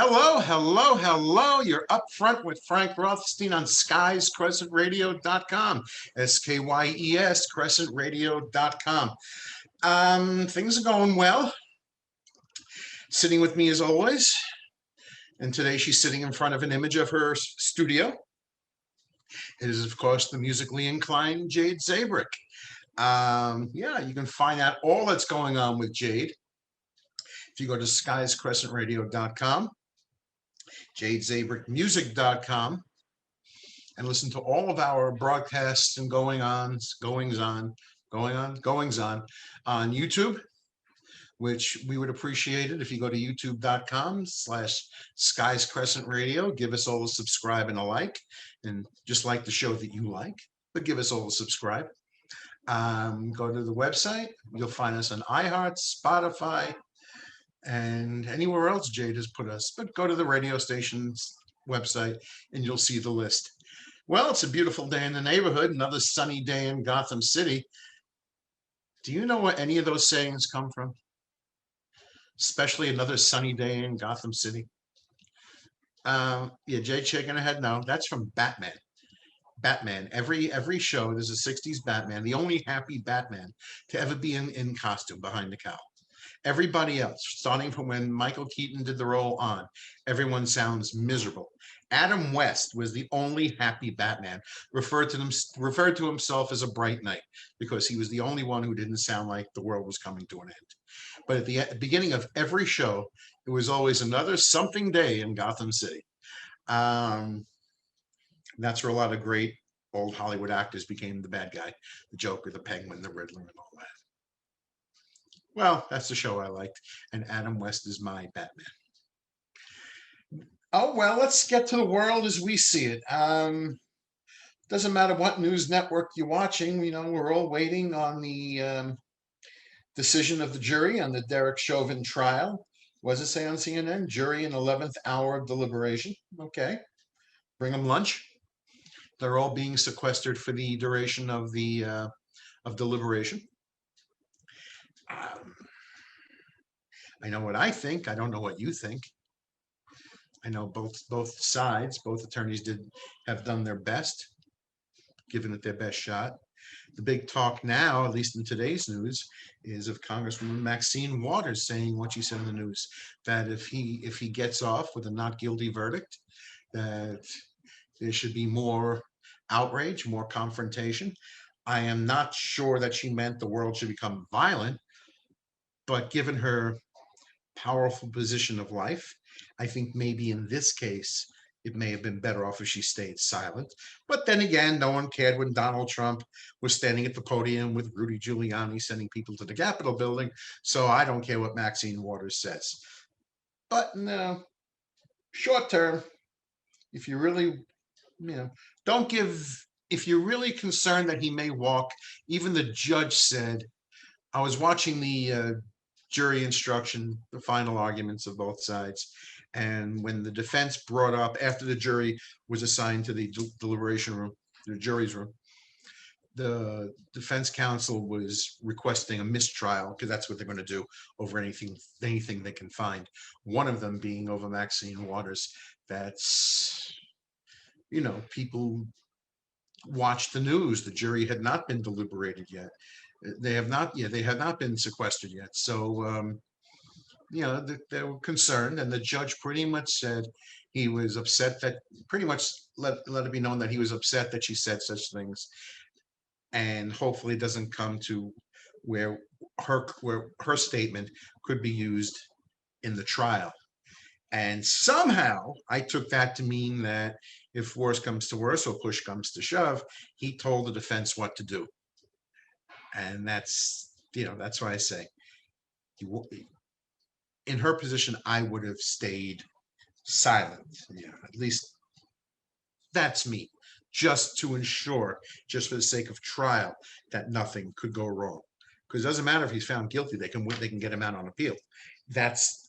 Hello, hello, hello. You're up front with Frank Rothstein on SkyesCrescentRadio.com. SKYES, CrescentRadio.com. Things are going well. Sitting with me as always. And today she's sitting in front of an image of her studio. It is, of course, the musically inclined Jade Zabrick. Yeah, you can find out all that's going on with Jade if you go to SkyesCrescentRadio.com. JadeZabrickMusic.com, and listen to all of our broadcasts and goings on on YouTube, which we would appreciate it if you go to youtube.com/Skies Crescent Radio. Give us all a subscribe and a like, and just like the show that you like, but give us all a subscribe. Go to the website. You'll find us on iHeart, Spotify, and anywhere else Jade has put us, but go to the radio station's website and you'll see the list. Well, it's a beautiful day in the neighborhood, another sunny day in Gotham City. Do you know where any of those sayings come from? Especially another sunny day in Gotham City. Yeah, Jade shaking her head. No, that's from Batman. Batman. Every show, there's a 60s Batman, the only happy Batman to ever be in costume behind the cowl. Everybody else, starting from when Michael Keaton did the role on, everyone sounds miserable. Adam West was the only happy Batman, referred to himself as a bright knight because he was the only one who didn't sound like the world was coming to an end. But at the beginning of every show, it was always another something day in Gotham City. That's where a lot of great old Hollywood actors became the bad guy, the Joker, the Penguin, the Riddler, and all that. Well, that's the show I liked, and Adam West is my Batman. Oh, well, let's get to the world as we see it. Doesn't matter what news network you're watching, we're all waiting on the decision of the jury on the Derek Chauvin trial. What does it say on CNN? Jury in 11th hour of deliberation. Okay. Bring them lunch. They're all being sequestered for the duration of the of deliberation. I know what I think. I don't know what you think. I know both sides, both attorneys have done their best, given it their best shot. The big talk now, at least in today's news, is of Congresswoman Maxine Waters saying what she said in the news, that if he gets off with a not guilty verdict, that there should be more outrage, more confrontation. I am not sure that she meant the world should become violent, but given her powerful position of life, I think maybe in this case, it may have been better off if she stayed silent. But then again, no one cared when Donald Trump was standing at the podium with Rudy Giuliani sending people to the Capitol building. So I don't care what Maxine Waters says. But no, short term, if you really, if you're really concerned that he may walk, even the judge said, I was watching the jury instruction, the final arguments of both sides. And when the defense brought up, after the jury was assigned to the deliberation room, the jury's room, the defense counsel was requesting a mistrial because that's what they're going to do over anything they can find. One of them being over Maxine Waters. That's, people watched the news. The jury had not been deliberated yet. They have not been sequestered yet. So, they were concerned, and the judge pretty much said he was upset that pretty much let it be known that he was upset that she said such things, and hopefully it doesn't come to where her statement could be used in the trial. And somehow I took that to mean that if worse comes to worse or push comes to shove, he told the defense what to do. And that's why I say, in her position, I would have stayed silent. At least that's me, just to ensure, just for the sake of trial, that nothing could go wrong. Because it doesn't matter if he's found guilty; they can get him out on appeal. That's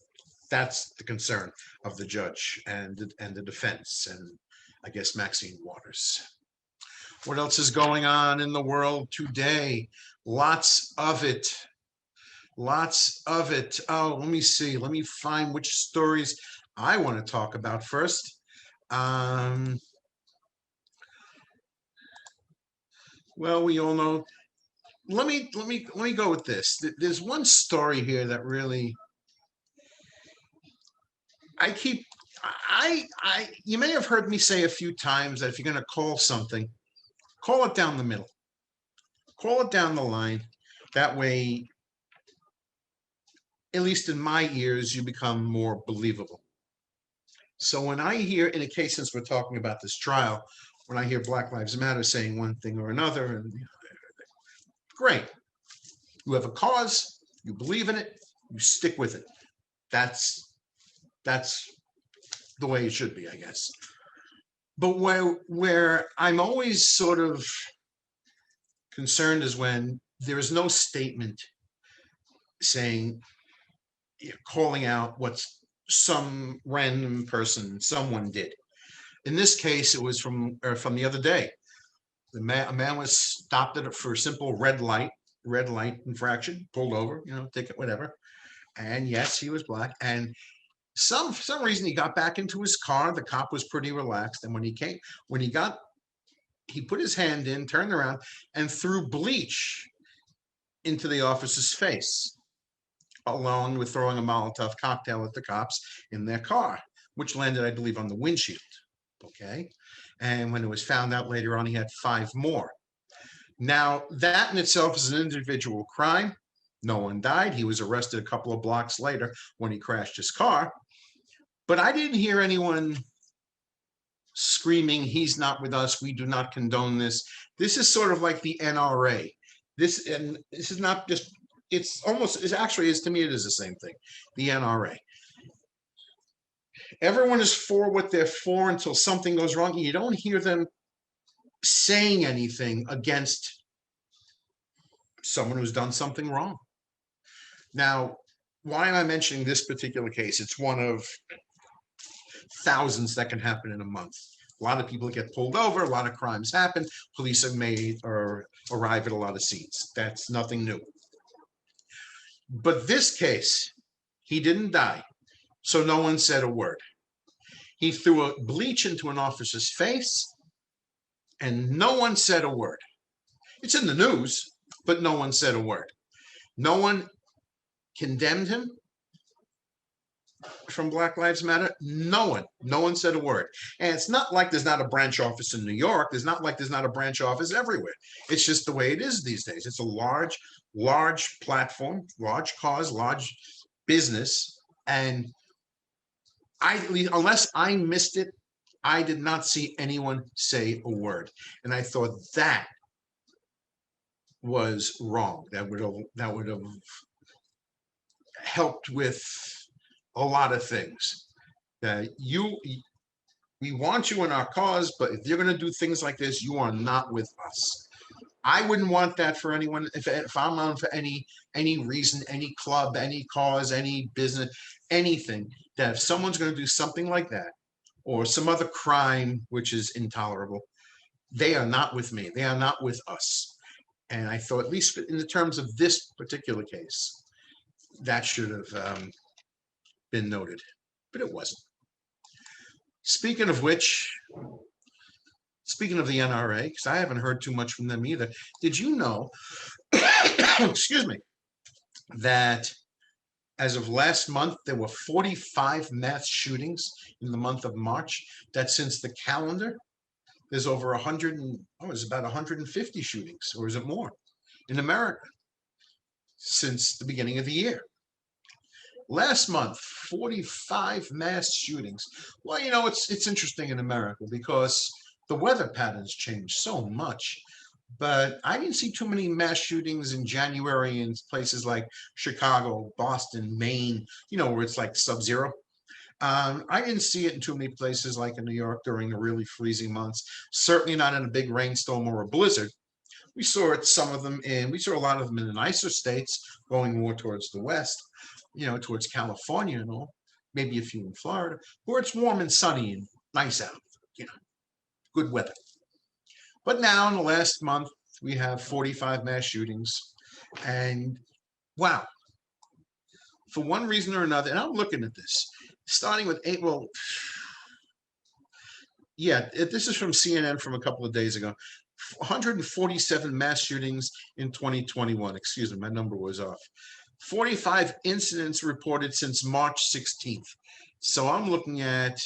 the concern of the judge and the defense, and I guess Maxine Waters. What else is going on in the world today? Lots of it. Oh, let me see. Let me find which stories I want to talk about first. Um, well, we all know. Let me go with this. There's one story here that really I keep. You may have heard me say a few times that if you're going to call something, call it down the middle, call it down the line. That way, at least in my ears, you become more believable. So when I hear, in a case, since we're talking about this trial, when I hear Black Lives Matter saying one thing or another, and great, you have a cause, you believe in it, you stick with it. That's the way it should be, I guess. But where I'm always sort of concerned is when there is no statement saying, calling out what some random person, someone did. In this case, it was from the other day. A man was stopped for a simple red light infraction, pulled over, ticket, whatever. And yes, he was black. And for some reason, he got back into his car. The cop was pretty relaxed. And he put his hand in, turned around, and threw bleach into the officer's face, along with throwing a Molotov cocktail at the cops in their car, which landed, I believe, on the windshield. Okay. And when it was found out later on, he had 5 more. Now, that in itself is an individual crime. No one died. He was arrested a couple of blocks later when he crashed his car. But I didn't hear anyone screaming, he's not with us, we do not condone this. This is sort of like the NRA. This is not just, it actually is, to me, it is the same thing, the NRA. Everyone is for what they're for until something goes wrong, and you don't hear them saying anything against someone who's done something wrong. Now, why am I mentioning this particular case? It's one of thousands that can happen in a month. A lot of people get pulled over, a lot of crimes happen, police have made or arrive at a lot of scenes. That's nothing new. But this case, he didn't die, so no one said a word. He threw a bleach into an officer's face, and no one said a word. It's in the news, but no one said a word. No one condemned him from Black Lives Matter. No one said a word. And it's not like there's not a branch office in New York. There's not like there's not a branch office everywhere. It's just the way it is these days. It's a large platform, large cause, large business. And unless I missed it, I did not see anyone say a word. And I thought that was wrong. That would have helped with a lot of things. We want you in our cause, but if you're going to do things like this, you are not with us. I wouldn't want that for anyone. If I'm on for any reason, any club, any cause, any business, anything, that if someone's going to do something like that or some other crime which is intolerable, they are not with me. They are not with us. And I thought, at least in the terms of this particular case, that should have been noted, but it wasn't. Speaking of which, speaking of the NRA, because I haven't heard too much from them either, did you know, excuse me, that as of last month, there were 45 mass shootings in the month of March? That since the calendar, there's over 100, it's about 150 shootings, or is it more, in America since the beginning of the year. Last month, 45 mass shootings. Well, it's interesting in America because the weather patterns change so much. But I didn't see too many mass shootings in January in places like Chicago, Boston, Maine, where it's like sub-zero. I didn't see it in too many places like in New York during the really freezing months. Certainly not in a big rainstorm or a blizzard. We saw we saw a lot of them in the nicer states going more towards the west, towards California and all, maybe a few in Florida, where it's warm and sunny and nice out, good weather. But now in the last month, we have 45 mass shootings. And wow, for one reason or another, and I'm looking at this, starting with eight. Well, yeah, this is from CNN from a couple of days ago. 147 mass shootings in 2021. Excuse me, my number was off. 45 incidents reported since March 16th. So I'm looking at,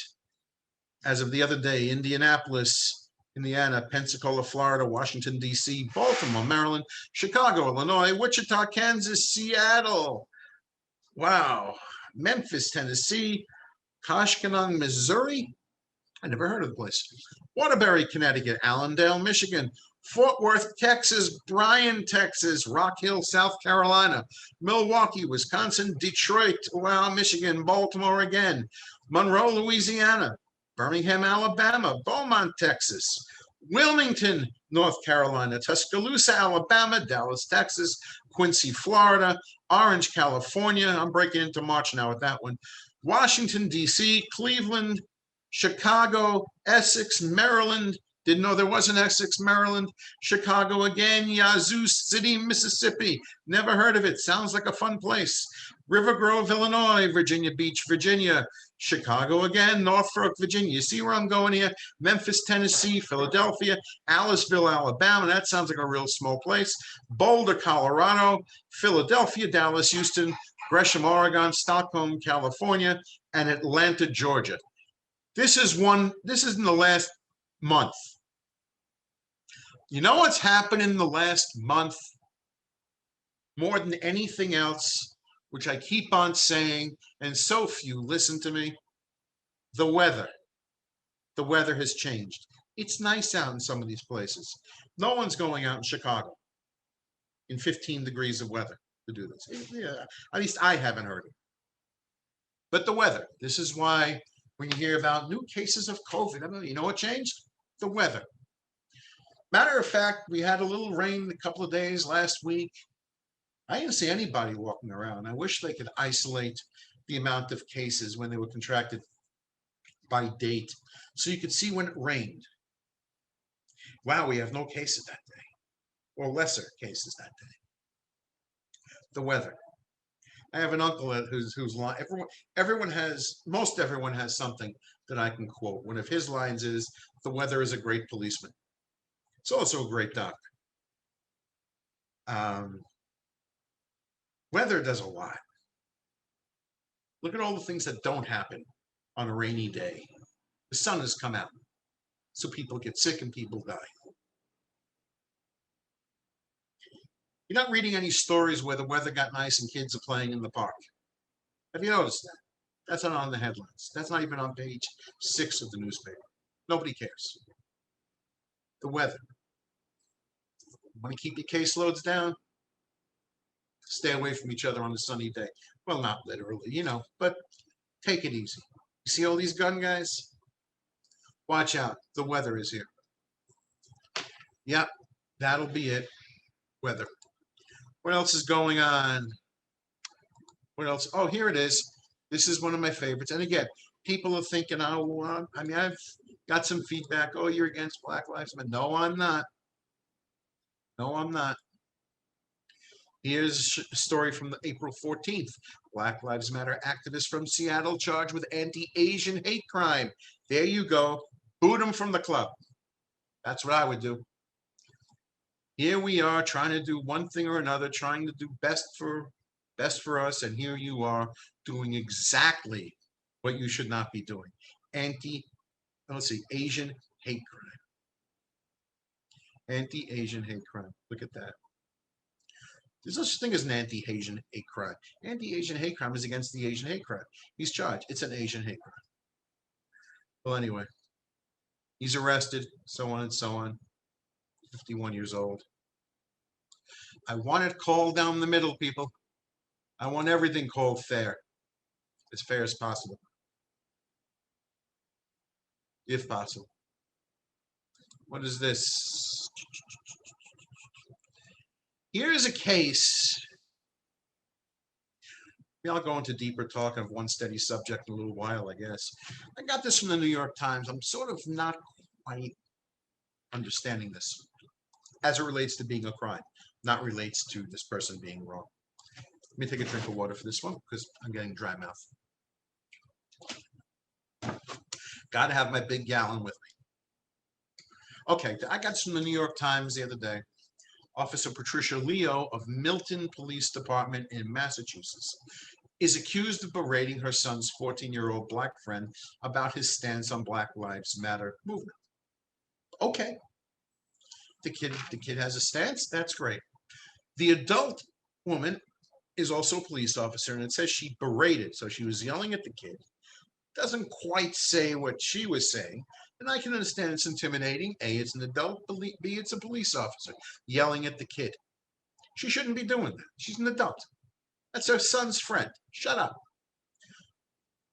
as of the other day, Indianapolis, Indiana, Pensacola, Florida, Washington, D.C., Baltimore, Maryland, Chicago, Illinois, Wichita, Kansas, Seattle. Wow. Memphis, Tennessee, Koshkonong, Missouri. I never heard of the place. Waterbury, Connecticut, Allendale, Michigan, Fort Worth, Texas, Bryan, Texas, Rock Hill, South Carolina, Milwaukee, Wisconsin, Detroit, wow, Michigan, Baltimore again, Monroe, Louisiana, Birmingham, Alabama, Beaumont, Texas, Wilmington, North Carolina, Tuscaloosa, Alabama, Dallas, Texas, Quincy, Florida, Orange, California. I'm breaking into March now with that one. Washington, D.C., Cleveland, Chicago, Essex, Maryland. Didn't know there was an Essex, Maryland. Chicago again, Yazoo City, Mississippi. Never heard of it. Sounds like a fun place. River Grove, Illinois, Virginia Beach, Virginia. Chicago again, Norfolk, Virginia. You see where I'm going here? Memphis, Tennessee, Philadelphia, Aliceville, Alabama. That sounds like a real small place. Boulder, Colorado, Philadelphia, Dallas, Houston, Gresham, Oregon, Stockholm, California, and Atlanta, Georgia. This is in the last month. You know what's happened in the last month more than anything else, which I keep on saying, and so few listen to me? The weather. The weather has changed. It's nice out in some of these places. No one's going out in Chicago in 15 degrees of weather to do this. Yeah, at least I haven't heard it. But the weather. This is why when you hear about new cases of COVID, I mean, you know what changed? The weather. Matter of fact, we had a little rain a couple of days last week. I didn't see anybody walking around. I wish they could isolate the amount of cases when they were contracted by date so you could see when it rained. Wow, we have no cases that day, or lesser cases that day. The weather. I have an uncle who's most everyone has something that I can quote. One of his lines is, "The weather is a great policeman. It's also a great doctor." Weather does a lot. Look at all the things that don't happen on a rainy day. The sun has come out, so people get sick and people die. You're not reading any stories where the weather got nice and kids are playing in the park. Have you noticed that? That's not on the headlines. That's not even on page 6 of the newspaper. Nobody cares. The weather. Want to keep your caseloads down? Stay away from each other on a sunny day. Well, not literally, but take it easy. You see all these gun guys? Watch out. The weather is here. Yep, that'll be it. Weather. What else is going on? What else? Oh, here it is. This is one of my favorites. And again, people are thinking, I've got some feedback. Oh, you're against Black Lives Matter. No, I'm not. No, I'm not. Here's a story from the April 14th. Black Lives Matter activist from Seattle charged with anti-Asian hate crime. There you go. Boot him from the club. That's what I would do. Here we are trying to do one thing or another, trying to do best for us, and here you are doing exactly what you should not be doing. Asian hate crime. Anti-Asian hate crime. Look at that. There's no such thing as an anti-Asian hate crime. Anti-Asian hate crime is against the Asian hate crime. He's charged. It's an Asian hate crime. Well, anyway, he's arrested, so on and so on. 51 years old. I want it called down the middle, people. I want everything called fair as possible, if possible. What is this? Here's a case. I'll go into deeper talk of one steady subject in a little while, I guess. I got this from the New York Times. I'm sort of not quite understanding this as it relates to being a crime, not relates to this person being wrong. Let me take a drink of water for this one because I'm getting dry mouth. Got to have my big gallon with me. Okay, I got from the New York Times the other day. Officer Patricia Leo of Milton Police Department in Massachusetts is accused of berating her son's 14-year-old black friend about his stance on Black Lives Matter movement. Okay, the kid has a stance. That's great. The adult woman is also a police officer, and it says she berated, so she was yelling at the kid. Doesn't quite say what she was saying, and I can understand it's intimidating. A, it's an adult. B, it's a police officer yelling at the kid. She shouldn't be doing that. She's an adult. That's her son's friend. Shut up.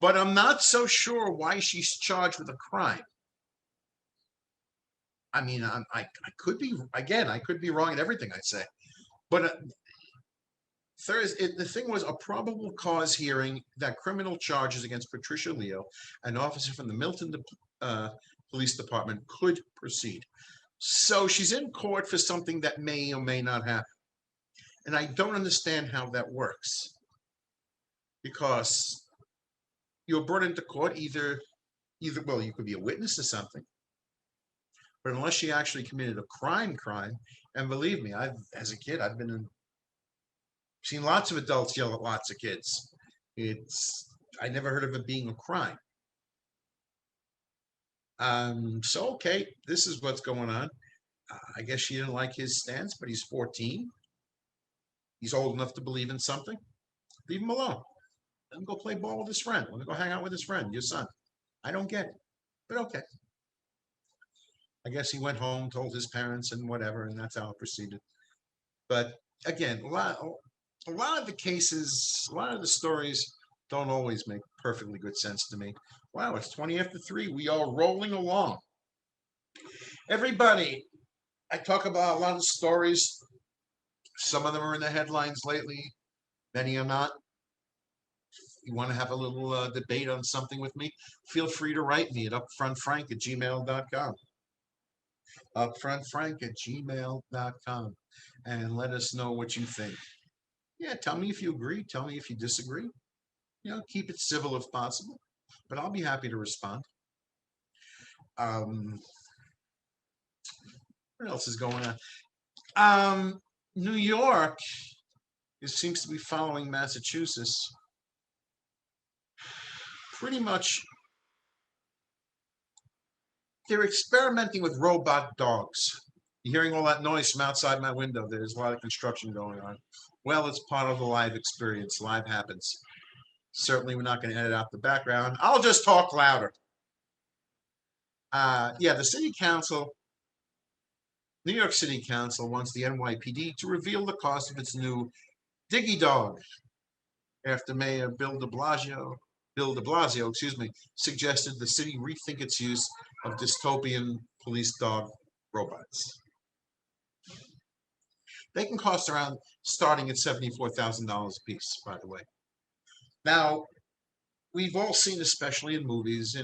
But I'm not so sure why she's charged with a crime. I mean, I could be, again, I could be wrong in everything I say. But the thing was a probable cause hearing that criminal charges against Patricia Leo, an officer from the Milton Police Department, could proceed. So she's in court for something that may or may not happen. And I don't understand how that works. Because you're brought into court well, you could be a witness to something. But unless she actually committed a crime, and believe me, as a kid, I've seen lots of adults yell at lots of kids. I never heard of it being a crime. So okay, this is what's going on. I guess she didn't like his stance, but he's 14. He's old enough to believe in something. Leave him alone. Let him go play ball with his friend. Let him go hang out with his friend, your son. I don't get it, but okay. I guess he went home, told his parents, and whatever, and that's how it proceeded. But again, a lot of the cases, a lot of the stories don't always make perfectly good sense to me. Wow, it's 20 after 3. We are rolling along. Everybody, I talk about a lot of stories. Some of them are in the headlines lately. Many are not. You want to have a little debate on something with me? Feel free to write me at upfrontfrank@gmail.com. Upfrontfrank@gmail.com. And let us know what you think. Yeah, tell me if you agree. Tell me if you disagree. Keep it civil if possible, but I'll be happy to respond. What else is going on? New York seems to be following Massachusetts. Pretty much, they're experimenting with robot dogs. You're hearing all that noise from outside my window. There's a lot of construction going on. Well, it's part of the live experience. Live happens. Certainly, we're not going to edit out the background. I'll just talk louder. Yeah, the city council, New York City Council wants the NYPD to reveal the cost of its new Diggy Dog after Mayor Bill de Blasio, suggested the city rethink its use of dystopian police dog robots. They can cost around, starting at $74,000 a piece, by the way. Now, we've all seen, especially in movies,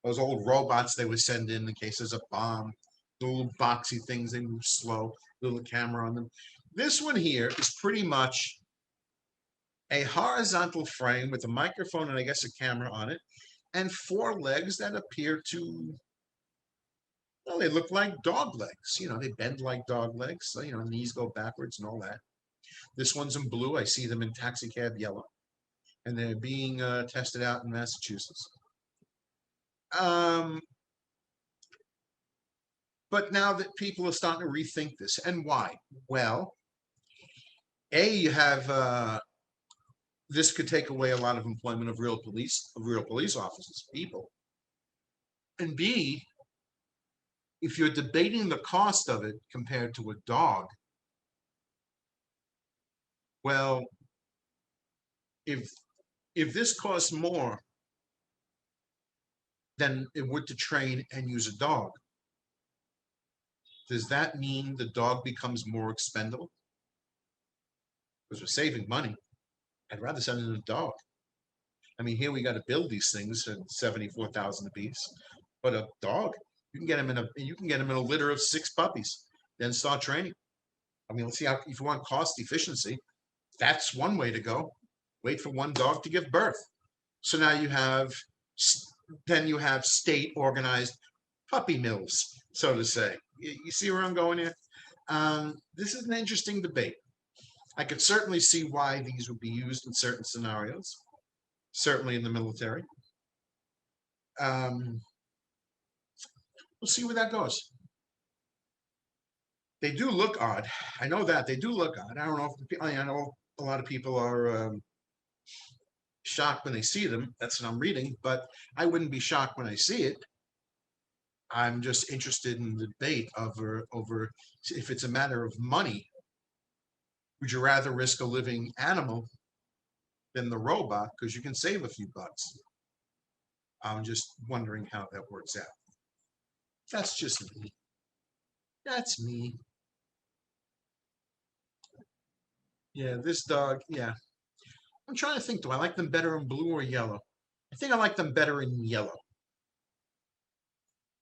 those old robots they would send in case there's a bomb, the little boxy things, they move slow, little camera on them. This one here is pretty much a horizontal frame with a microphone and I guess a camera on it, and 4 legs that appear to, well, they look like dog legs. They bend like dog legs, so, knees go backwards and all that. This one's in blue. I see them in taxi cab yellow, and they're being tested out in Massachusetts. But now that people are starting to rethink this, and why? Well, you have this could take away a lot of employment of real police officers, people. And B, if you're debating the cost of it compared to a dog, well, if this costs more than it would to train and use a dog, does that mean the dog becomes more expendable? Because we're saving money. I'd rather send in a dog. I mean, here we got to build these things at $74,000 a piece, but a dog, you can get him in a litter of 6 puppies, then start training. I mean, let's see if you want cost efficiency, that's one way to go. Wait for one dog to give birth. So now then you have state organized puppy mills, so to say. You see where I'm going here? This is an interesting debate. I could certainly see why these would be used in certain scenarios, certainly in the military. Um, we'll see where that goes. They do look odd. I know that they do look odd. I don't know if I know a lot of people are shocked when they see them. That's what I'm reading, but I wouldn't be shocked when I see it. I'm just interested in the debate over if it's a matter of money. Would you rather risk a living animal than the robot because you can save a few bucks? I'm just wondering how that works out. That's just me. That's me. Yeah, this dog. Yeah, I'm trying to think. Do I like them better in blue or yellow? I think I like them better in yellow.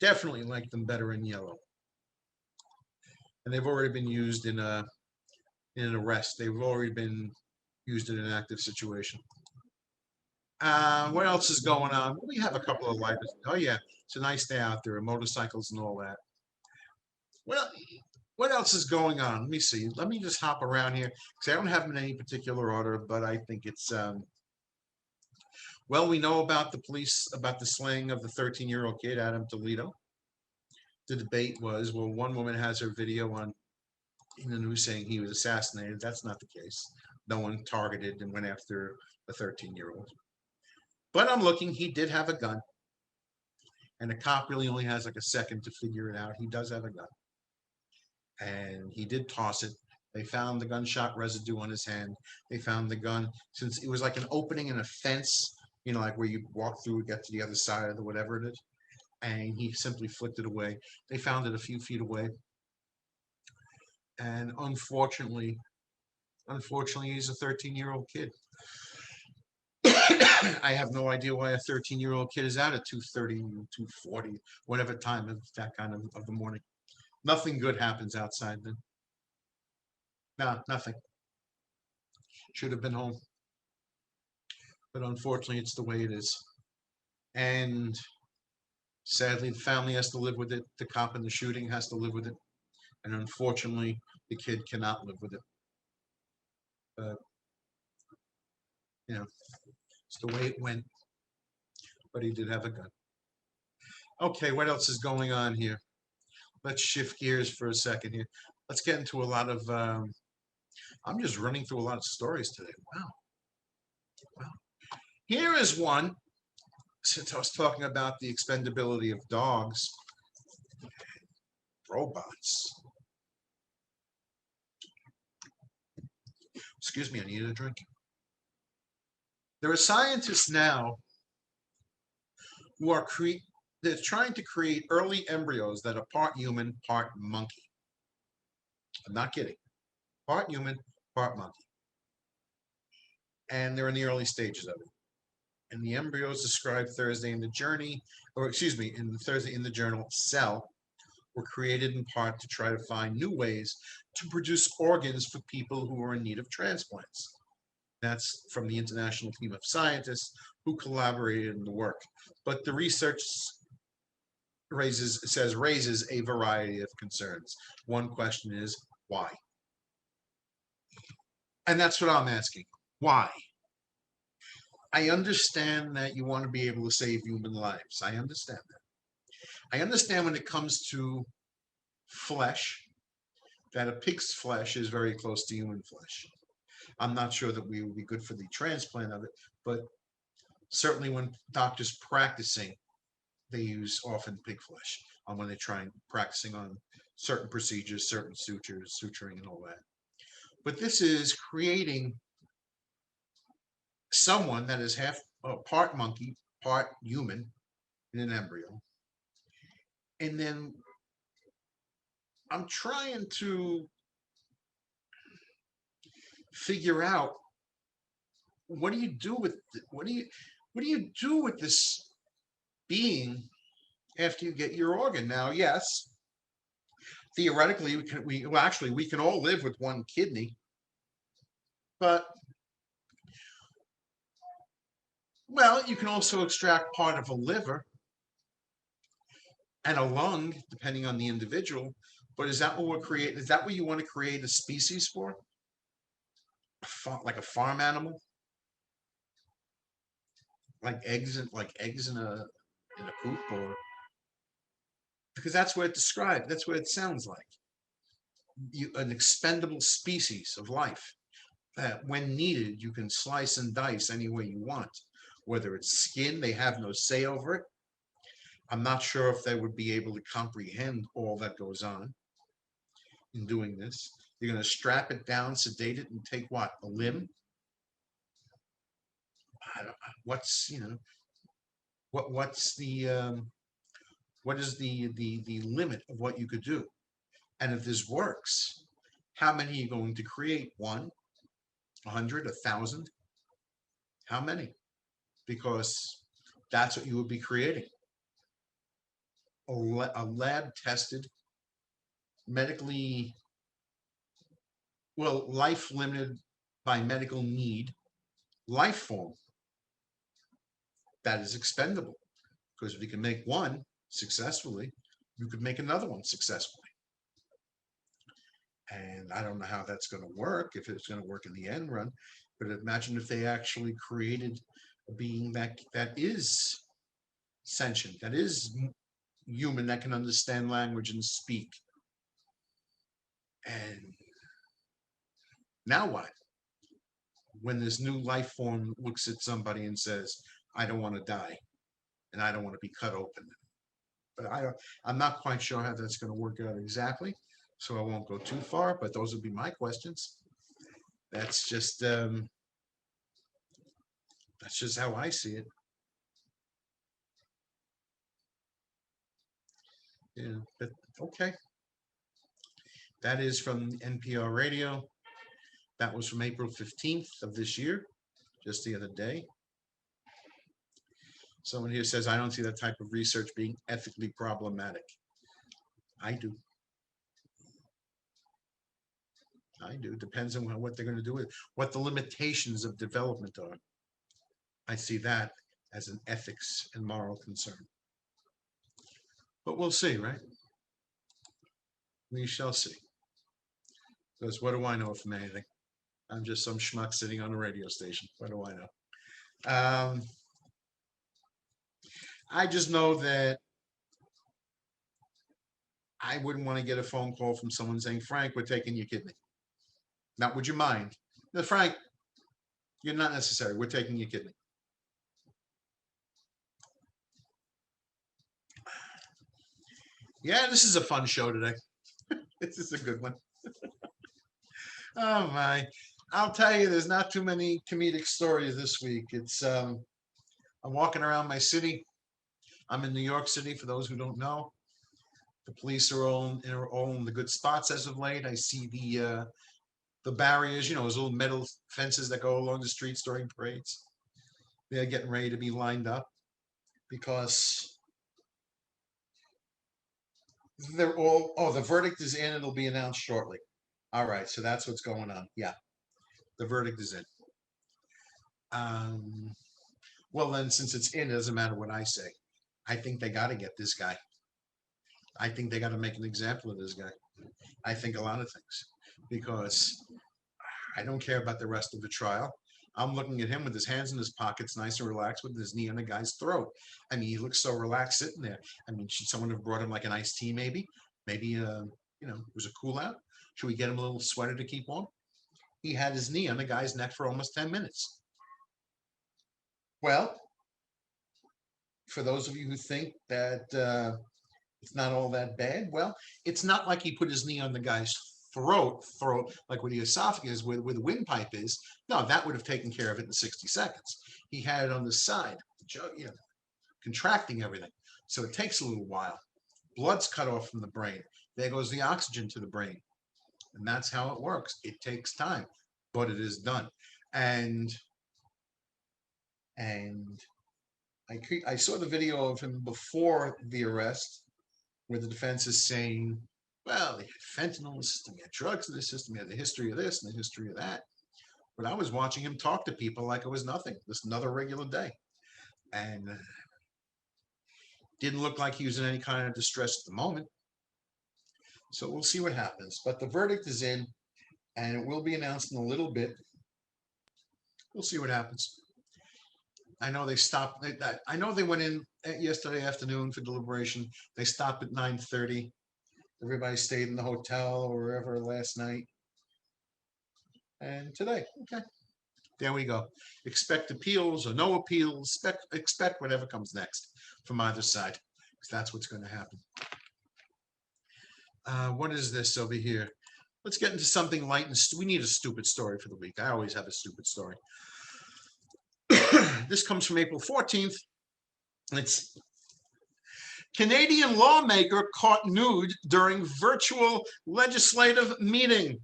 Definitely like them better in yellow. And they've already been used in an arrest. They've already been used in an active situation. What else is going on? We have a couple of lights. Oh yeah, it's a nice day out there, motorcycles and all that. Well, what else is going on? Let me see. Let me just hop around here because I don't have them in any particular order, but I think it's well, we know about the police about the slaying of the 13-year-old kid, Adam Toledo. The debate was, well, one woman has her video on in the news saying he was assassinated. That's not the case. No one targeted and went after a 13-year-old. But I'm looking, he did have a gun. And the cop really only has like a second to figure it out. He does have a gun. And he did toss it. They found the gunshot residue on his hand. They found the gun, since it was like an opening in a fence, like where you walk through, get to the other side of the whatever it is. And he simply flicked it away. They found it a few feet away. And unfortunately, he's a 13-year-old kid. I have no idea why a 13-year-old kid is out at 2:30, 2:40, whatever time of that kind of the morning. Nothing good happens outside then. No, nothing. Should have been home. But unfortunately, it's the way it is. And sadly, the family has to live with it. The cop in the shooting has to live with it. And unfortunately, the kid cannot live with it. But, it's the way it went. But he did have a gun. Okay, what else is going on here? Let's shift gears for a second here. Let's get into a lot of. I'm just running through a lot of stories today. Wow. Wow. Here is one. Since I was talking about the expendability of dogs, robots. Excuse me, I need a drink. There are scientists now who are they're trying to create early embryos that are part human, part monkey. I'm not kidding. Part human, part monkey. And they're in the early stages of it. And the embryos described Thursday in the journey, or excuse me, in Thursday in the journal Cell, were created in part to try to find new ways to produce organs for people who are in need of transplants. That's from the international team of scientists who collaborated in the work. But the research raises a variety of concerns. One question is why? And that's what I'm asking. Why? I understand that you want to be able to save human lives. I understand that. I understand when it comes to flesh, that a pig's flesh is very close to human flesh. I'm not sure that we would be good for the transplant of it, but certainly when doctors practicing, they use often pig flesh when they're practicing on certain procedures, certain sutures, suturing, and all that. But this is creating someone that is half part monkey, part human in an embryo. And then I'm trying to figure out what do you do with this being after you get your organ. Now, yes, theoretically we can all live with one kidney, but Well, you can also extract part of a liver and a lung, depending on the individual. But is that what we're creating? Is that what you want to create a species for? Like a farm animal, like eggs in a coop, or because that's what it described. That's what it sounds like. An expendable species of life that, when needed, you can slice and dice any way you want. Whether it's skin, they have no say over it. I'm not sure if they would be able to comprehend all that goes on in doing this. You're going to strap it down, sedate it, and take what? A limb? I don't, what's what's the what is the limit of what you could do? And if this works, how many are you going to create? One, 100, 1,000? How many? Because that's what you would be creating. A lab tested, medically, well, life limited by medical need life form that is expendable. Because if you can make one successfully, you could make another one successfully. And I don't know how that's going to work, if it's going to work in the end run. But imagine if they actually created a being that is sentient, that is human, that can understand language and speak. And now what? When this new life form looks at somebody and says, "I don't want to die, and I don't want to be cut open," but I'm not quite sure how that's going to work out exactly, so I won't go too far. But those would be my questions. That's just um, that's just how I see it. Yeah, but okay. That is from NPR Radio. That was from April 15th of this year, just the other day. Someone here says, I don't see that type of research being ethically problematic. I do. I do. Depends on what they're going to do with it, what the limitations of development are. I see that as an ethics and moral concern. But we'll see, right? We shall see. Because what do I know from anything? I'm just some schmuck sitting on a radio station. What do I know? Um, I just know that I wouldn't want to get a phone call from someone saying, Frank, we're taking your kidney. Now, would you mind? No, Frank, you're not necessary. We're taking your kidney. Yeah, this is a fun show today. This is a good one. Oh my. I'll tell you, there's not too many comedic stories this week. I'm walking around my city. I'm in New York City, for those who don't know. The police are all in the good spots as of late. I see the barriers, those little metal fences that go along the streets during parades. They're getting ready to be lined up because they're all. Oh, the verdict is in. It'll be announced shortly. All right, so that's what's going on. Yeah, the verdict is in. Um, well, then, since it's in, it doesn't matter what I say. I think they got to get this guy. I think they got to make an example of this guy. I think a lot of things because I don't care about the rest of the trial. I'm looking at him with his hands in his pockets, nice and relaxed, with his knee on the guy's throat. I mean, he looks so relaxed sitting there. I mean, should someone have brought him like an iced tea, maybe? Maybe, it was a cool out. Should we get him a little sweater to keep warm? He had his knee on the guy's neck for almost 10 minutes. Well, for those of you who think that it's not all that bad, well, it's not like he put his knee on the guy's throat, like where the esophagus, where the windpipe is. No, that would have taken care of it in 60 seconds. He had it on the side, contracting everything. So it takes a little while. Blood's cut off from the brain. There goes the oxygen to the brain. And that's how it works. It takes time, but it is done. And and I saw the video of him before the arrest, where the defense is saying, well, they had fentanyl in the system, he had drugs in the system, he had the history of this and the history of that. But I was watching him talk to people like it was nothing, just another regular day. and didn't look like he was in any kind of distress at the moment. So we'll see what happens. But the verdict is in, and it will be announced in a little bit. We'll see what happens. I know they stopped. I know they went in yesterday afternoon for deliberation. They stopped at 9:30. Everybody stayed in the hotel or wherever last night. And today, okay, there we go. Expect appeals or no appeals. Expect whatever comes next from either side, because that's what's going to happen. What is this over here? Let's get into something light and we need a stupid story for the week. I always have a stupid story. This comes from April 14th. It's Canadian lawmaker caught nude during virtual legislative meeting.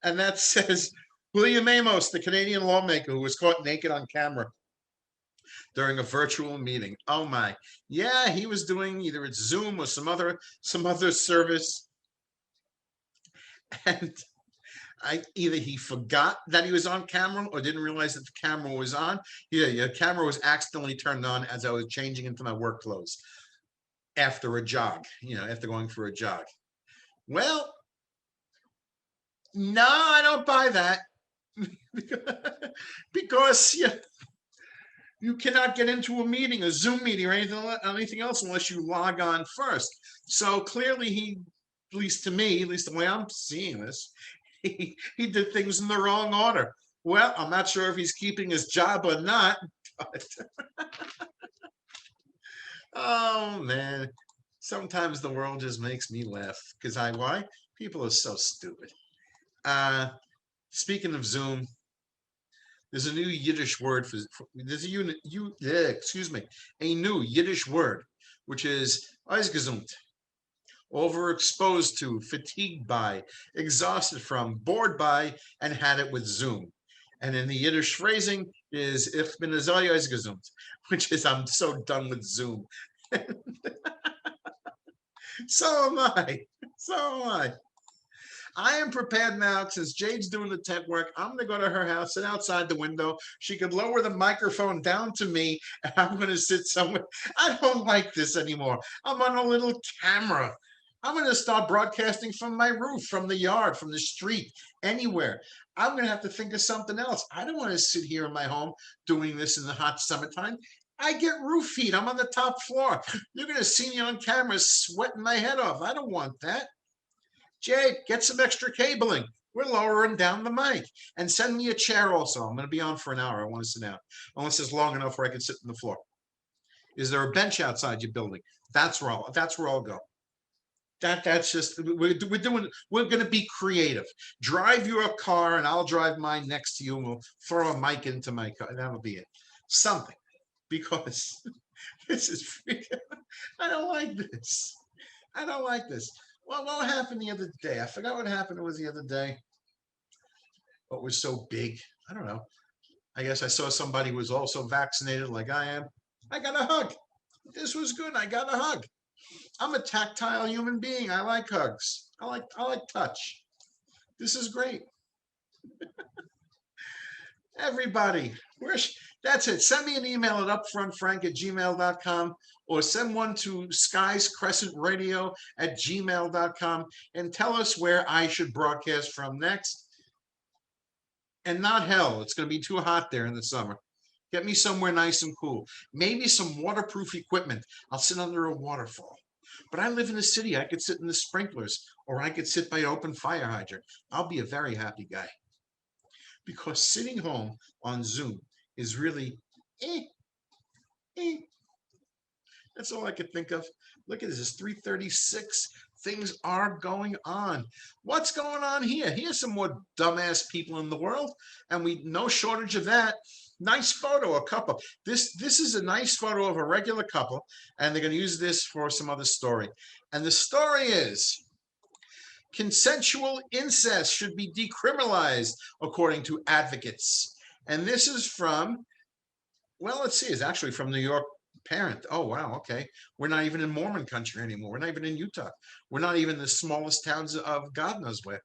And that says William Amos, the Canadian lawmaker who was caught naked on camera during a virtual meeting. Oh my. Yeah, he was doing either it's Zoom or some other service. And either he forgot that he was on camera or didn't realize that the camera was on. Yeah, your camera was accidentally turned on as I was changing into my work clothes after a jog, after going for a jog. Well, no, I don't buy that. Because you cannot get into a meeting, a Zoom meeting or anything else unless you log on first. So clearly he, at least to me, at least the way I'm seeing this, he did things in the wrong order. Well, I'm not sure if he's keeping his job or not, but oh man, sometimes the world just makes me laugh because why? People are so stupid. Speaking of Zoom, there's a new Yiddish word there's a new Yiddish word, which is ausgesucht. Overexposed to, fatigued by, exhausted from, bored by, and had it with Zoom. And in the Yiddish phrasing is ich bin so ausgesucht, which is I'm so done with Zoom. So am I. So am I. I am prepared now, since Jade's doing the tent work. I'm going to go to her house, sit outside the window. She could lower the microphone down to me, and I'm going to sit somewhere. I don't like this anymore. I'm on a little camera. I'm going to start broadcasting from my roof, from the yard, from the street, anywhere. I'm going to have to think of something else. I don't want to sit here in my home doing this in the hot summertime. I get roof heat. I'm on the top floor. You're going to see me on camera sweating my head off. I don't want that. Jade, get some extra cabling. We're lowering down the mic. And send me a chair also. I'm going to be on for an hour. I want to sit down. Unless it's long enough where I can sit on the floor. Is there a bench outside your building? That's where I'll go. That's just we're going to be creative. Drive your car and I'll drive mine next to you and we'll throw a mic into my car. That'll be it. Something. Because this is freaking, I don't like this. I don't like this. Well, what happened the other day? I forgot what happened. It was the other day. What was so big? I don't know. I guess I saw somebody who was also vaccinated like I am. I got a hug. This was good. I got a hug. I'm a tactile human being. I like hugs. I like touch. This is great. Everybody, that's it. Send me an email at upfrontfrank@gmail.com or send one to Skies Crescent Radio at gmail.com and tell us where I should broadcast from next. And not hell. It's going to be too hot there in the summer. Get me somewhere nice and cool. Maybe some waterproof equipment. I'll sit under a waterfall. But I live in the city. I could sit in the sprinklers or I could sit by an open fire hydrant. I'll be a very happy guy. Because sitting home on Zoom is really, That's all I could think of. Look at this, it's 3:36. Things are going on. What's going on here? Here's some more dumbass people in the world, and no shortage of that. Nice photo, a couple. This is a nice photo of a regular couple, and they're going to use this for some other story. And the story is, consensual incest should be decriminalized, according to advocates. And this is from, well, let's see, it's actually from New York Parent. Oh, wow, okay. We're not even in Mormon country anymore. We're not even in Utah. We're not even the smallest towns of God knows where.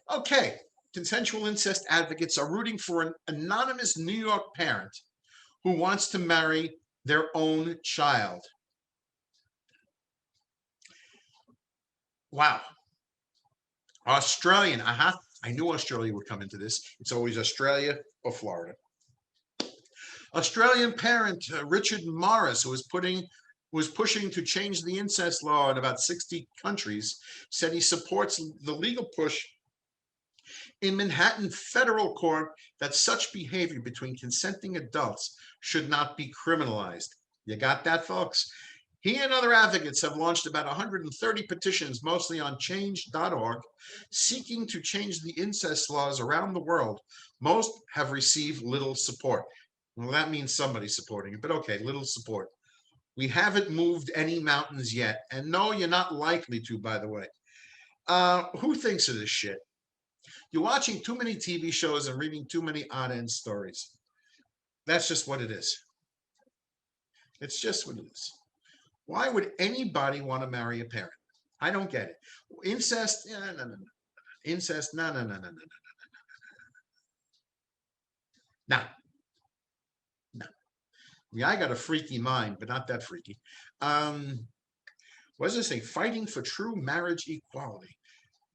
Okay, consensual incest advocates are rooting for an anonymous New York parent who wants to marry their own child. Wow. Australian. I knew Australia would come into this. It's always Australia or Florida. Australian parent Richard Morris, who was pushing to change the incest law in about 60 countries, said he supports the legal push in Manhattan federal court that such behavior between consenting adults should not be criminalized. You got that, folks? He and other advocates have launched about 130 petitions, mostly on change.org, seeking to change the incest laws around the world. Most have received little support. Well, that means somebody's supporting it, but okay, little support. We haven't moved any mountains yet. And no, you're not likely to, by the way. Who thinks of this shit? You're watching too many TV shows and reading too many odd end stories. That's just what it is. It's just what it is. Why would anybody want to marry a parent? I don't get it. Incest? No, no, no, no. Incest? No, no, no, no, no, no, no, no. Yeah, I got a freaky mind, but not that freaky. What does it say? Fighting for true marriage equality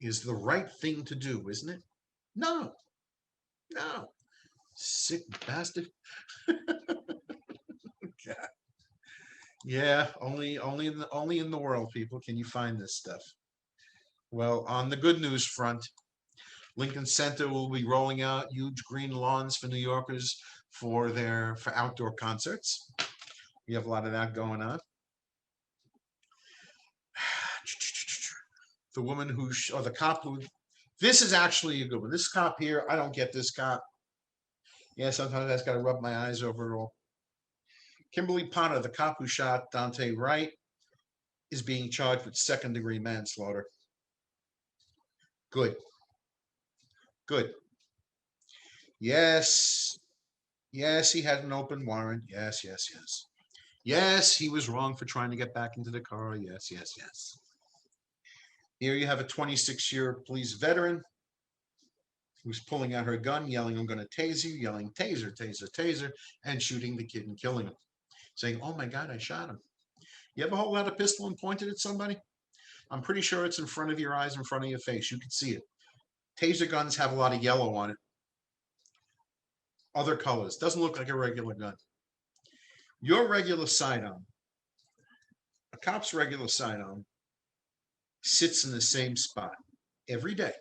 is the right thing to do, isn't it? No, no. Sick bastard. God. Yeah, only in the world, people, can you find this stuff. Well, on the good news front, Lincoln Center will be rolling out huge green lawns for New Yorkers for outdoor concerts. We have a lot of that going on. The woman or the cop who, this is actually a good one. This cop here, I don't get this cop. Yeah, sometimes I just got to rub my eyes over it all. Kimberly Potter, the cop who shot Dante Wright, is being charged with second-degree manslaughter. Good. Good. Yes. Yes, he had an open warrant. Yes, yes, yes. Yes, he was wrong for trying to get back into the car. Yes, yes, yes. Here you have a 26-year police veteran who's pulling out her gun, yelling, "I'm going to tase you," yelling, "Taser, taser, taser," and shooting the kid and killing him, saying, "Oh my God, I shot him." You ever hold out a pistol and point it at somebody? I'm pretty sure it's in front of your eyes, in front of your face. You can see it. Taser guns have a lot of yellow on it. Other colors. Doesn't look like a regular gun. Your regular sidearm, a cop's regular sidearm, sits in the same spot every day.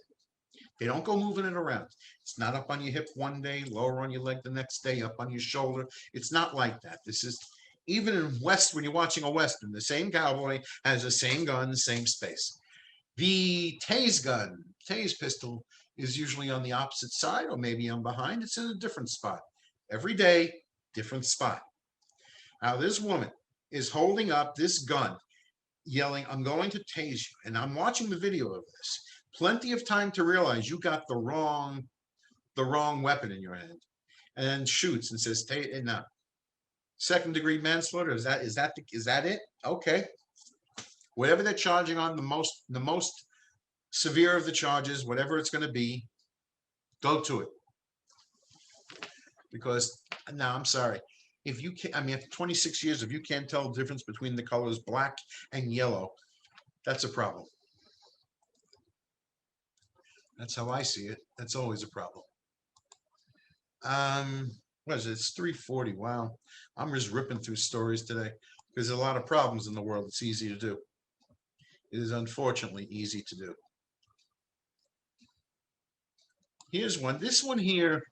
They don't go moving it around. It's not up on your hip one day, lower on your leg the next day, up on your shoulder. It's not like that. This is, even in West, when you're watching a Western, the same cowboy has the same gun, same space. The tase pistol, is usually on the opposite side or maybe on behind. It's in a different spot. Every day, different spot. Now, this woman is holding up this gun, yelling, "I'm going to tase you." And I'm watching the video of this. Plenty of time to realize you got the wrong weapon in your hand. And then shoots and says, "No, second-degree manslaughter. Is that it? Okay." Whatever they're charging on, the most severe of the charges, whatever it's going to be, go to it. Because now, I'm sorry, if you can't, I mean, after 26 years, if you can't tell the difference between the colors black and yellow, that's a problem. That's how I see it. That's always a problem. What is it? It's 3:40. Wow, I'm just ripping through stories today because there's a lot of problems in the world. It's easy to do. It is unfortunately easy to do. Here's one. This one here,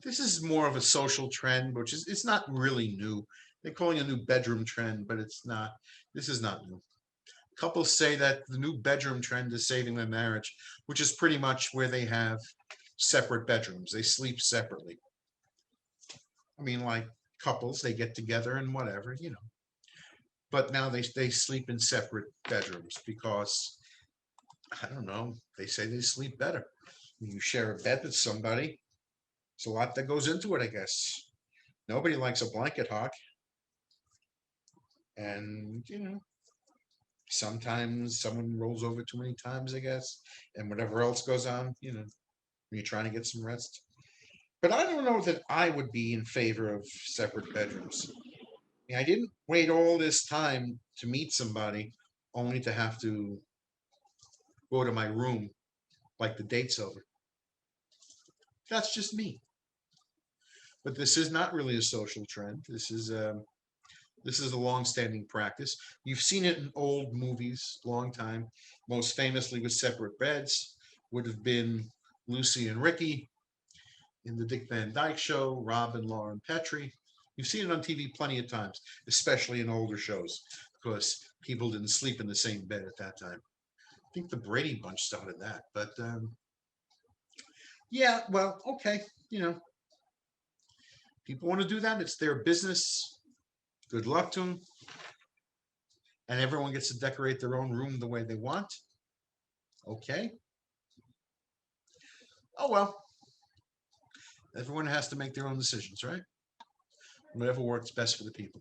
this is more of a social trend, which is, it's not really new. They're calling it a new bedroom trend, but it's not. This is not new. Couples say that the new bedroom trend is saving their marriage, which is pretty much where they have separate bedrooms. They sleep separately. I mean, like couples, they get together and whatever, But now they sleep in separate bedrooms because, I don't know, they say they sleep better. When you share a bed with somebody, there's a lot that goes into it, I guess. Nobody likes a blanket hawk. And, sometimes someone rolls over too many times, I guess, and whatever else goes on, when you're trying to get some rest. But I don't know that I would be in favor of separate bedrooms. I didn't wait all this time to meet somebody only to have to go to my room like the date's over. That's just me. But this is not really a social trend. This is a long-standing practice. You've seen it in old movies, long time. Most famously with separate beds would have been Lucy and Ricky in the Dick Van Dyke Show, Rob and Lauren Petrie. You've seen it on TV plenty of times, especially in older shows, because people didn't sleep in the same bed at that time. I think the Brady Bunch started that, but yeah, well, okay, you know, people want to do that. It's their business. Good luck to them. And everyone gets to decorate their own room the way they want. Okay. Oh well, everyone has to make their own decisions, right? Whatever works best for the people.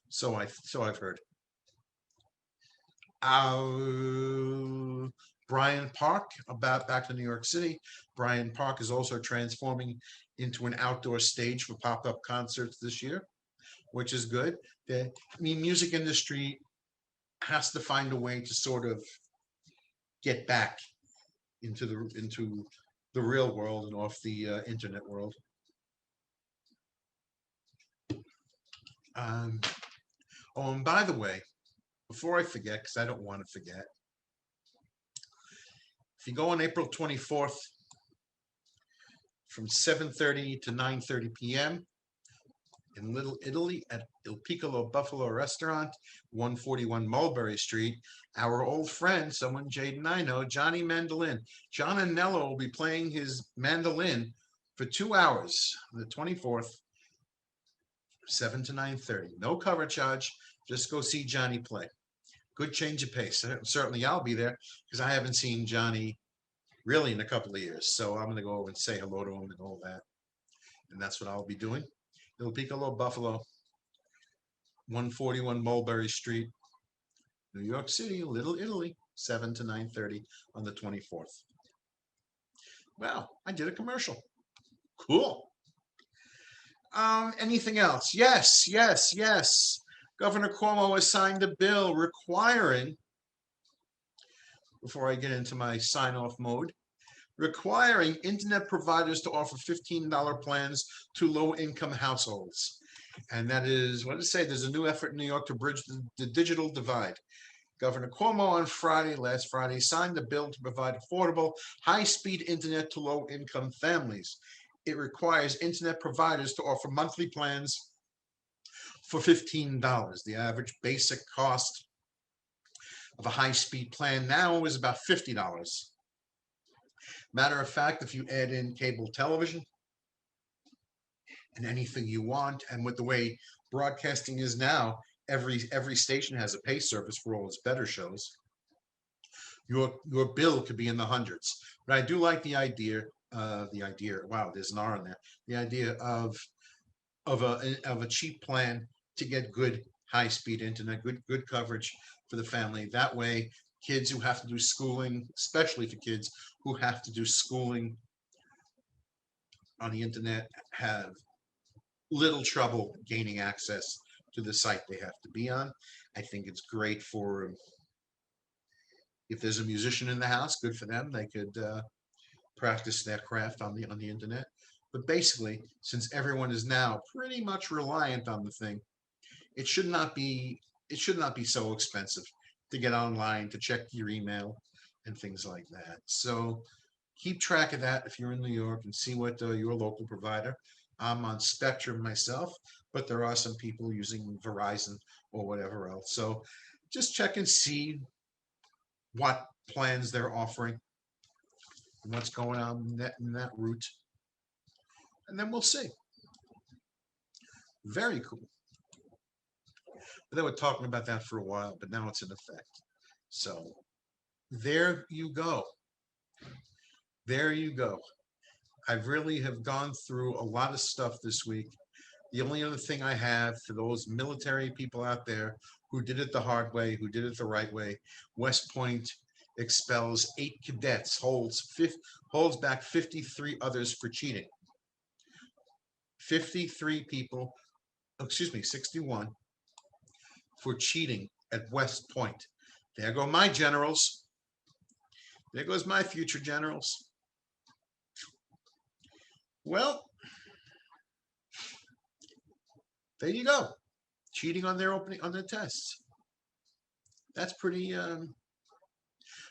So I've heard. Bryant Park, about back to New York City. Bryant Park is also transforming into an outdoor stage for pop-up concerts this year, which is good. The music industry has to find a way to sort of get back into the real world and off the internet world. Um, oh, and by the way, before I forget, because I don't want to forget, if you go on April 24th from 7:30 to 9:30 p.m. in Little Italy at Il Piccolo Buffalo Restaurant, 141 Mulberry Street, our old friend, someone Jade and I know, Johnny Mandolin. John Anello will be playing his mandolin for 2 hours on the 24th, 7 to 9:30. No cover charge. Just go see Johnny play. Good change of pace. Certainly I'll be there because I haven't seen Johnny really in a couple of years. So I'm going to go over and say hello to him and all that. And that's what I'll be doing. Il Piccolo Buffalo, 141 Mulberry Street, New York City, Little Italy, 7 to 9:30 on the 24th. Wow, I did a commercial. Cool. Anything else? Yes, yes, yes. Governor Cuomo has signed a bill requiring, before I get into my sign off mode, requiring internet providers to offer $15 plans to low income households. And that is, what did it say? There's a new effort in New York to bridge the digital divide. Governor Cuomo on Friday, last Friday, signed a bill to provide affordable, high speed internet to low income families. It requires internet providers to offer monthly plans for $15. The average basic cost of a high speed plan now is about $50. Matter of fact, if you add in cable television and anything you want, and with the way broadcasting is now, every station has a pay service for all its better shows. Your bill could be in the hundreds. But I do like the idea. Wow, there's an R in there. The idea of a cheap plan to get good high speed internet, good coverage for the family. That way, kids who have to do schooling, especially for kids who have to do schooling on the internet, have little trouble gaining access to the site they have to be on. I think it's great for if there's a musician in the house, good for them. They could practice their craft on the internet. But basically, since everyone is now pretty much reliant on the thing, it should not be so expensive to get online, to check your email and things like that. So keep track of that if you're in New York and see what your local provider. I'm on Spectrum myself, but there are some people using Verizon or whatever else. So just check and see what plans they're offering and what's going on in that route. And then we'll see. Very cool. But they were talking about that for a while, but now it's in effect. So there you go. There you go. I really have gone through a lot of stuff this week. The only other thing I have for those military people out there who did it the hard way, who did it the right way, West Point expels 8 cadets, holds back 53 others for cheating. 53 people, excuse me, 61 for cheating at West Point. There go my generals. There goes my future generals. Well, there you go. Cheating on their tests. That's pretty.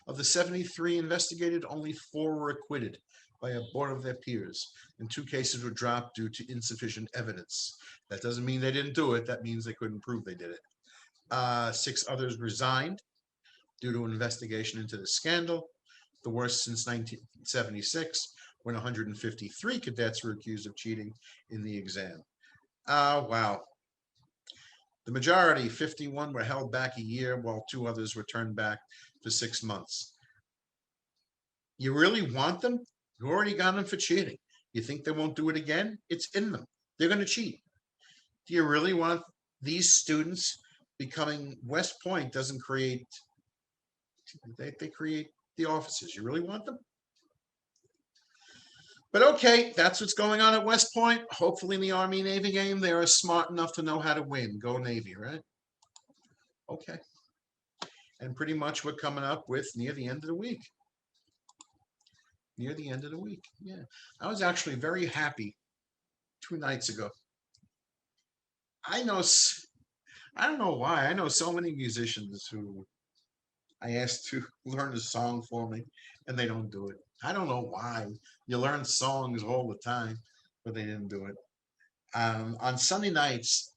Of the 73 investigated, only 4 were acquitted by a board of their peers, and 2 cases were dropped due to insufficient evidence. That doesn't mean they didn't do it. That means they couldn't prove they did it. 6 others resigned due to an investigation into the scandal, the worst since 1976, when 153 cadets were accused of cheating in the exam. Wow. The majority, 51, were held back a year, while 2 others were turned back for 6 months. You really want them? You already got them for cheating. You think they won't do it again? It's in them. They're going to cheat. Do you really want these students becoming? West Point doesn't create, they create the officers. You really want them? But okay, that's what's going on at West Point. Hopefully in the Army-Navy game, they are smart enough to know how to win. Go Navy, right? Okay. And pretty much we're coming up with near the end of the week. Near the end of the week, yeah. I was actually very happy 2 nights ago. I know, I don't know why. I know so many musicians who I asked to learn a song for me, and they don't do it. I don't know why. You learn songs all the time, but they didn't do it. On Sunday nights,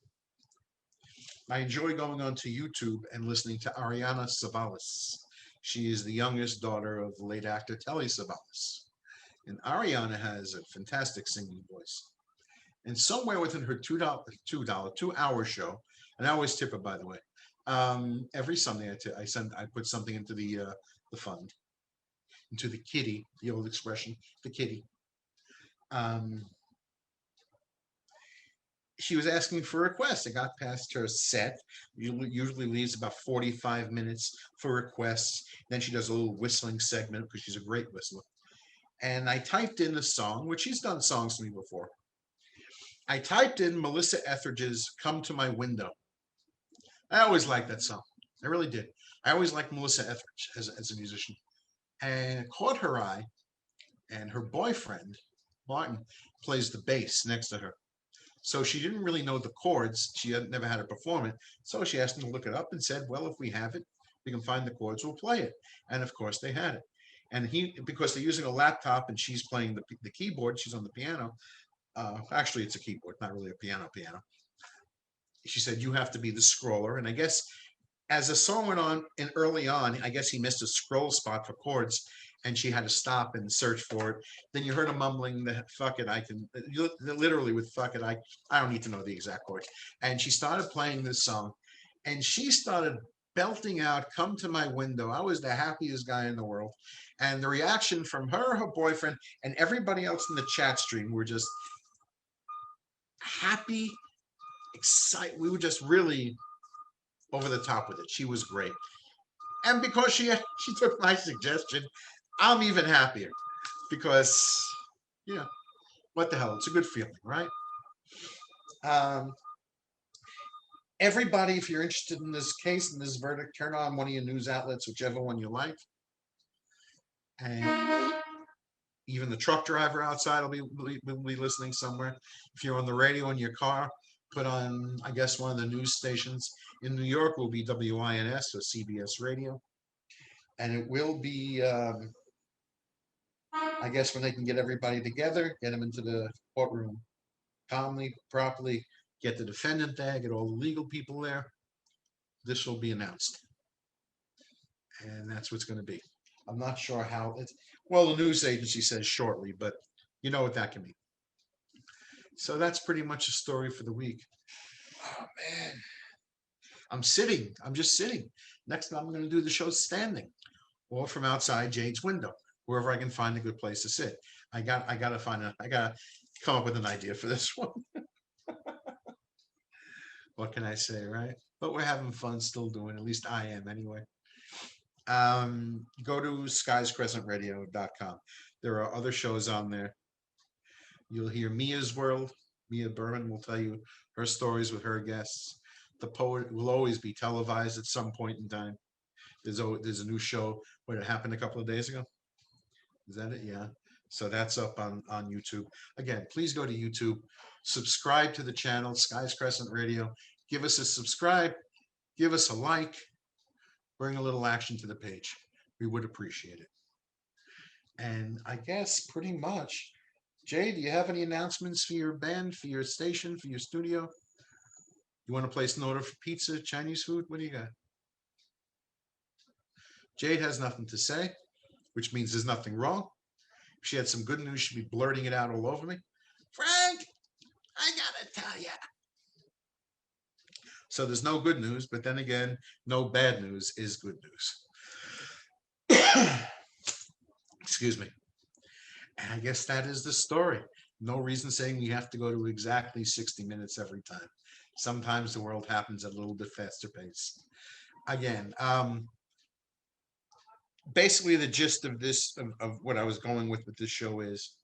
I enjoy going onto YouTube and listening to Ariana Savalas. She is the youngest daughter of the late actor Telly Savalas. And Ariana has a fantastic singing voice. And somewhere within her $2 show, and I always tip her, by the way. Every Sunday I put something into the fund, into the kitty, the old expression, the kitty. Um, she was asking for requests. I got past her set. Usually leaves about 45 minutes for requests. Then she does a little whistling segment because she's a great whistler. And I typed in the song, which she's done songs for me before. I typed in Melissa Etheridge's "Come to My Window." I always liked that song. I really did. I always liked Melissa Etheridge as a musician. And it caught her eye, and her boyfriend, Martin, plays the bass next to her. So she didn't really know the chords. She had never had to perform it. So she asked him to look it up and said, well, if we have it, we can find the chords, we'll play it. And of course they had it. And because they're using a laptop and she's playing the keyboard, she's on the piano. Actually, it's a keyboard, not really a piano. She said, you have to be the scroller. And I guess as the song went on and early on, I guess he missed a scroll spot for chords and she had to stop and search for it. Then you heard him mumbling the fuck it, I can, literally with fuck it, I don't need to know the exact chords. And she started playing this song and she started belting out "Come to My Window." I was the happiest guy in the world. And the reaction from her boyfriend, and everybody else in the chat stream were just happy, excited. We were just really over the top with it. She was great. And because she took my suggestion, I'm even happier because, yeah, what the hell? It's a good feeling, right? Um, Everybody, if you're interested in this case, in this verdict, turn on one of your news outlets, whichever one you like. And even the truck driver outside will be listening somewhere. If you're on the radio in your car, put on, I guess, one of the news stations. In New York will be WINS or CBS Radio. And it will be, I guess, when they can get everybody together, get them into the courtroom calmly, properly, get the defendant there, get all the legal people there. This will be announced. And that's what's going to be. I'm not sure how it's, well, the news agency says shortly, but you know what that can mean. So that's pretty much the story for the week. Oh, man. I'm just sitting. Next time I'm going to do the show standing or from outside Jade's window, wherever I can find a good place to sit. I got to come up with an idea for this one. What can I say, right? But we're having fun still doing, at least I am anyway. Go to skiescrescentradio.com. There are other shows on there. You'll hear Mia's World. Mia Berman will tell you her stories with her guests. The Poet will always be televised at some point in time. There's a new show. What, it happened a couple of days ago? Is that it? Yeah. So that's up on YouTube. Again, please go to YouTube, subscribe to the channel, Skies Crescent Radio. Give us a subscribe, give us a like, bring a little action to the page. We would appreciate it. And I guess pretty much, Jay, do you have any announcements for your band, for your station, for your studio? You want to place an order for pizza, Chinese food? What do you got? Jade has nothing to say, which means there's nothing wrong. If she had some good news, she'd be blurting it out all over me. Frank, I gotta tell you. So there's no good news, but then again, no bad news is good news. Excuse me. And I guess that is the story. No reason saying we have to go to exactly 60 minutes every time. Sometimes the world happens at a little bit faster pace. Again, basically the gist of this, of what I was going with this show is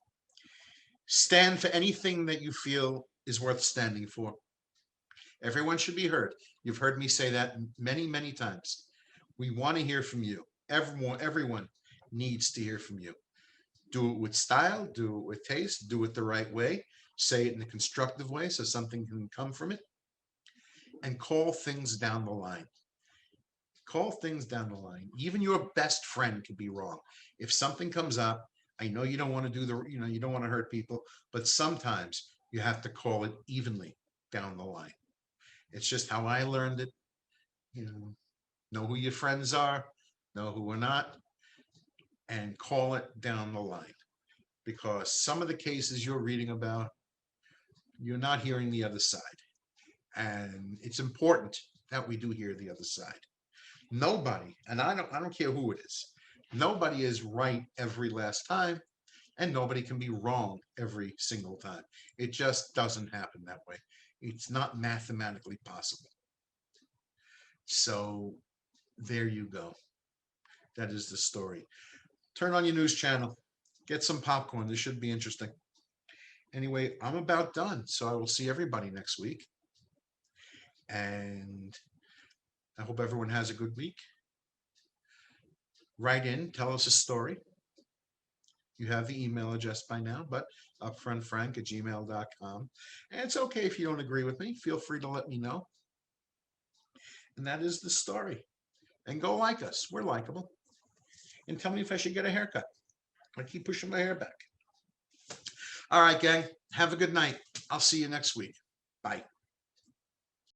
stand for anything that you feel is worth standing for. Everyone should be heard. You've heard me say that many, many times. We want to hear from you. Everyone needs to hear from you. Do it with style, do it with taste, do it the right way, say it in a constructive way so something can come from it, and call things down the line. Call things down the line. Even your best friend could be wrong. If something comes up, I know you don't want to you don't want to hurt people, but sometimes you have to call it evenly down the line. It's just how I learned it. Know who your friends are, know who are not, and call it down the line. Because some of the cases you're reading about, you're not hearing the other side. And it's important that we do hear the other side. Nobody, and I don't care who it is, nobody is right every last time, and nobody can be wrong every single time. It just doesn't happen that way. It's not mathematically possible. So there you go. That is the story. Turn on your news channel. Get some popcorn. This should be interesting. Anyway, I'm about done. So I will see everybody next week. And I hope everyone has a good week. Write in, tell us a story. You have the email address by now, but upfrontfrank@gmail.com. And it's okay if you don't agree with me. Feel free to let me know. And that is the story. And go like us. We're likable. And tell me if I should get a haircut. I keep pushing my hair back. All right, gang. Have a good night. I'll see you next week. Bye.